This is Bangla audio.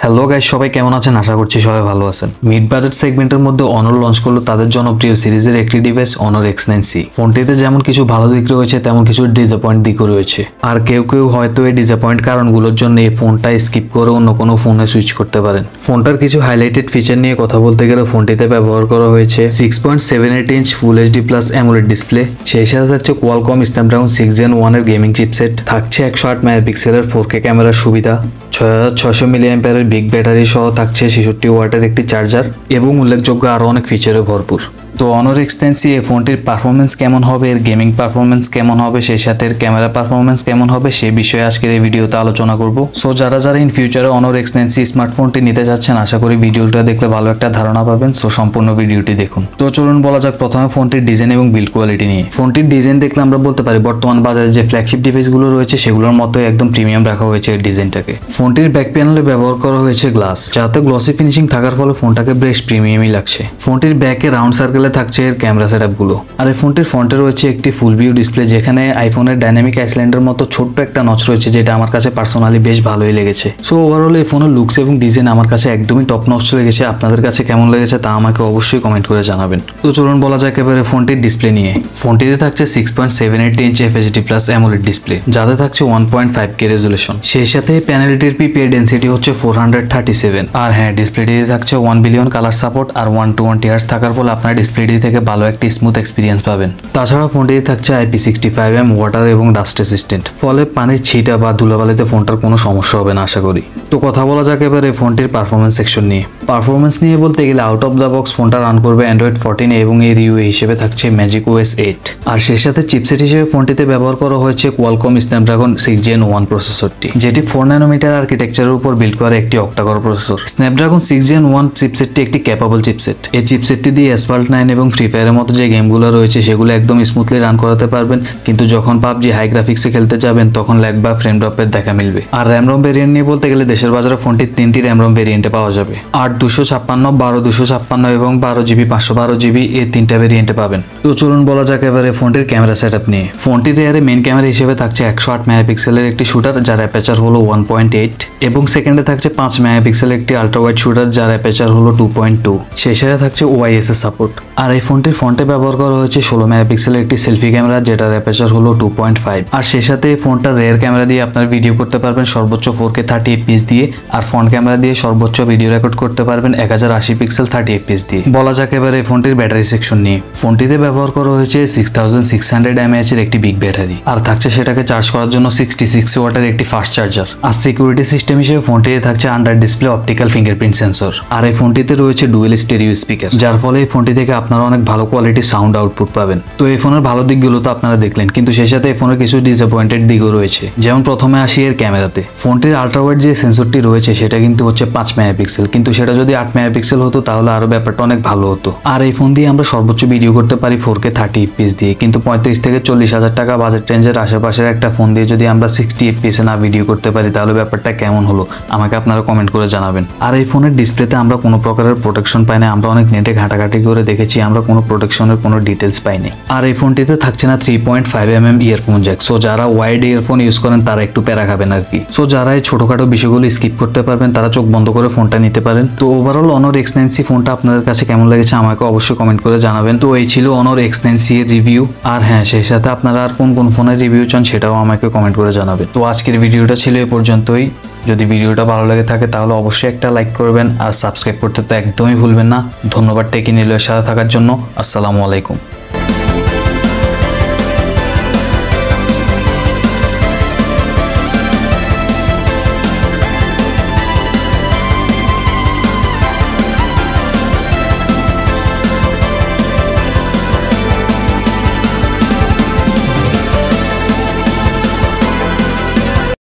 হ্যালো গাইস, সবাই কেমন আছেন? আশা করছি সবাই ভালো আছেন। মিড বাজেট সেগমেন্টের মধ্যে অনর লঞ্চ করলো তাদের জনপ্রিয় সিরিজের একটি ডিভাইস অনর X9C। ফোনটিতে যেমন কিছু ভালো দিক রয়েছে তেমন কিছু ডিসঅ্যাপয়েন্ট দিকও রয়েছে। আর কেউ কেউ হয়তো এই ডিসঅ্যাপয়েন্ট কারণগুলোর জন্য এই ফোনটা স্কিপ করে অন্য কোনো ফোনে সুইচ করতে পারেন। ফোনটার কিছু হাইলাইটেড ফিচার নিয়ে কথা বলতে গেলে ফোনটিতে ব্যবহার করা হয়েছে 6.78 inch full HD plus AMOLED display. সেই সাথে থাকছে কোয়ালকম স্ন্যাপড্রাগন 6 Gen 1 এর গেমিং চিপসেট, থাকছে 108 মেগাপিক্সেলের 4K ক্যামেরার সুবিধা, 6600 মিলিঅ্যাম্পিয়ারের বিগ ব্যাটারি সহ থাকছে 66 ওয়াটের একটি চার্জার এবং উল্লেখযোগ্য আরও অনেক ফিচারে ভরপুর। তো অনর X9C এই ফোনটির পারফরমেন্স কেমন হবে, এর গেমিং পারফরমেন্স কেমন হবে, সেই সাথে এর ক্যামেরা পারফরমেন্স কেমন হবে সেই বিষয়ে আজকের এই ভিডিওতে আলোচনা করব। সো যারা ইন ফিউচারে অনর X9C স্মার্টফোনটি নিতে যাচ্ছেন, আশা করি ভিডিওটা দেখলে ভালো একটা ধারণা পাবেন। সো সম্পূর্ণ ভিডিওটি দেখুন। তো চলুন বলা যাক প্রথমে ফোনটির ডিজাইন এবং বিল্ড কোয়ালিটি নিয়ে। ফোনটির ডিজাইন দেখলে আমরা বলতে পারি বর্তমান বাজারে যে ফ্ল্যাগশিপ ডিভাইসগুলো রয়েছে সেগুলোর মতো একদম প্রিমিয়াম রাখা হয়েছে এর ডিজাইনটাকে। ফোনটির ব্যাক প্যানেলে ব্যবহার করা হয়েছে গ্লাস, যাতে গ্লসি ফিনিশিং থাকার ফলে ফোনটাকে বেশ প্রিমিয়ামই লাগছে। ফোনটির ব্যাকে রাউন্ড সার্কেলে থাকছে এর ক্যামেরা সেটআপগুলো। আর এই ফোনটির ফ্রন্টে রয়েছে একটি ফুল ভিউ ডিসপ্লে, যেখানে আইফোনের ডাইনামিক আইসল্যান্ডের মতো ছোট্ট একটা নচ রয়েছে, যেটা আমার কাছে পার্সোনালি বেশ ভালোই লেগেছে। সো ওভারঅল এই ফোনের লুকস এবং ডিজাইন আমার কাছে একদমই টপ নচ লেগেছে। আপনাদের কাছে কেমন লেগেছে তা আমাকে অবশ্যই কমেন্ট করে জানাবেন। তো চলুন বলা যাক এবারে ফোনটির ডিসপ্লে নিয়ে। ফোনটিতে থাকছে 6.78 inch FHD plus AMOLED display, যাতে থাকছে 1.5K রেজুলেশন। সেই সাথে প্যানেলটির PPI ডেন্সিটি হচ্ছে 437। আর হ্যাঁ, ডিসপ্লেটিতে থাকছে 1 বিলিয়ন কালার সাপোর্ট আর 120 Hz থাকার ফলে আপনার ডিসপ্লেটি থেকে ভালো একটি স্মুথ এক্সপিরিয়েন্স পাবেন। তাছাড়া ফোনটিতে থাকছে IP65M ওয়াটার এবং ডাস্ট রেসিস্ট্যান্ট, ফলে পানির ছিটা বা ধুলাবালিতে ফোনটার কোনো সমস্যা হবে না আশা করি। তো কথা বলা যাক এবার এই ফোনটির পারফরমেন্স সেকশন নিয়ে। পারফরমেন্স নিয়ে বলতে গেলে আউট অফ দ্য বক্স ফোনটা রান করবে Android 14 এবং এর ইউআই হিসেবে থাকছে Magic OS 8। আর সেই সাথে চিপসেট হিসেবে ফোনটিতে ব্যবহার করা হয়েছে কোয়ালকম স্ন্যাপড্রাগন 6 Gen 1 প্রসেসরটি, যেটি 4 ন্যানোমিটার আর্কিটেকচারের উপর বিল্ড করা একটি অক্টাকোর প্রসেসর। স্ন্যাপড্রাগন 6 Gen 1 চিপসেটটি একটি ক্যাপাবল চিপসেট। এই চিপসেটটি দিয়ে অ্যাসফাল্ট 9 এবং ফ্রি ফায়ারের মতো যে গেমগুলো রয়েছে সেগুলো একদম স্মুথলি রান করাতে পারবেন, কিন্তু যখন PUBG হাই গ্রাফিক্সে খেলতে যাবেন তখন ল্যাগ বা ফ্রেম ড্রপের দেখা মিলবে। আর র্যাম রম ভেরিয়েন্ট নিয়ে বলতে গেলে দেশের বাজারে ফোনটি 3টি র্যাম রম ভেরিয়েন্টে পাওয়া যাবে। 8/256, 12/256 এবং 12GB 512GB এই 3টা ভেরিয়েন্টে পাবেন। তো চলুন বলা যাক এবারে ফোনটির ক্যামেরা সেটআপ নিয়ে। ফোনটির রিয়ারে মেইন ক্যামেরা হিসেবে থাকছে 108 মেগাপিক্সেলের একটি শুটার, যার অ্যাপারচার হলো 1.8 এবং সেকেন্ডে থাকছে 5 মেগাপিক্সেলের একটি আলট্রা ওয়াইড শুটার, যার অ্যাপারচার হলো 2.2। সেই সাথে থাকছে OIS সাপোর্ট। আর এই ফোনটির ফ্রন্টে ব্যবহার করা হয়েছে 16 মেগাপিক্সেলের একটি সেলফি ক্যামেরা, যেটার অ্যাপারচার হলো 2.5। আর সেই সাথে ফোনটা রেয়ার ক্যামেরা দিয়ে আপনার ভিডিও করতে পারবেন সর্বোচ্চ 4K 30 fps দিয়ে, আর ফ্রন্ট ক্যামেরা দিয়ে সর্বোচ্চ ভিডিও রেকর্ড করতে পারবেন 1080 পিক্সেল 30 fps দিয়ে। বলা যাক এবারে ফোনটির ব্যাটারি সেকশন নিয়ে। ফোনটিতে ব্যবহার করা হয়েছে 6600 mAh এর একটি বিগ ব্যাটারি, আর থাকছে সেটাকে চার্জ করার জন্য 66 ওয়াটের একটি ফাস্ট চার্জার। আর সিকিউরিটি সিস্টেম হিসেবে ফোনটিতে থাকছে under display optical fingerprint sensor. আর এই ফোনটিতে রয়েছে ডুয়েল স্টেরিও স্পিকার, যার ফলে এই ফোনটি থেকে আপনারা অনেক ভালো কোয়ালিটির সাউন্ড আউটপুট পাবেন। তো এই ফোনের ভালো দিকগুলো তো আপনারা দেখলেন, কিন্তু সেই সাথে এই ফোনের কিছু ডিসঅ্যাপয়েন্টেড দিকও রয়েছে। যেমন প্রথমে আসি এর ক্যামেরাতে। ফোনটির আল্ট্রা ওয়াইড যে সেন্সরটি রয়েছে সেটা কিন্তু হচ্ছে 5 মেগাপিক্সেল, কিন্তু সেটা যদি 8 মেগাপিক্সেল হতো তাহলে আরো ব্যাপারটা অনেক ভালো হতো। আর এই ফোন দিয়ে আমরা সর্বোচ্চ ভিডিও করতে পারি 4K 30 fps দিয়ে, কিন্তু 35 থেকে 40,000 টাকা বাজেট রেঞ্জের আশেপাশের একটা ফোন দিয়ে যদি আমরা 60 fps না ভিডিও করতে পারি তাহলে ব্যাপারটা কেমন হলো আমাকে আপনারা কমেন্ট করে জানাবেন। আর এই ফোনের ডিসপ্লেতে আমরা কোনো প্রকারের প্রোটেকশন পাই না। আমরা অনেক নেটে ঘাটাঘাটি করে দেখেছি, আমরা কোনো প্রোটেকশনের কোনো ডিটেলস পাইনি। আর এই ফোনটিতে থাকছে না 3.5mm ইয়ারফোন জ্যাক। সো যারা ওয়াইড ইয়ারফোন ইউজ করেন তারা একটু প্যারা খাবেন আর কি। সো যারা এই ছোটখাটো বিষয়গুলো স্কিপ করতে পারবেন তারা চোখ বন্ধ করে ফোনটা নিতে পারেন। তো ওভারঅল অনর X9C ফোনটা আপনাদের কাছে কেমন লেগেছে আমাকে অবশ্যই কমেন্ট করে জানাবেন। তো এই ছিল অনর X9C এর রিভিউ। আর হ্যাঁ, সেই সাথে আপনারা আর কোন কোন ফোনের রিভিউ চান সেটাও আমাকে কমেন্ট করে জানাবেন। তো আজকের ভিডিওটা ছিল এ পর্যন্তই। যদি ভিডিওটা ভালো লেগে থাকে তাহলে অবশ্যই একটা লাইক করবেন, আর সাবস্ক্রাইব করতে তো একদমই ভুলবেন না। ধন্যবাদ টেকি নিলয়ের সাথে থাকার জন্য। আসসালামু আলাইকুম।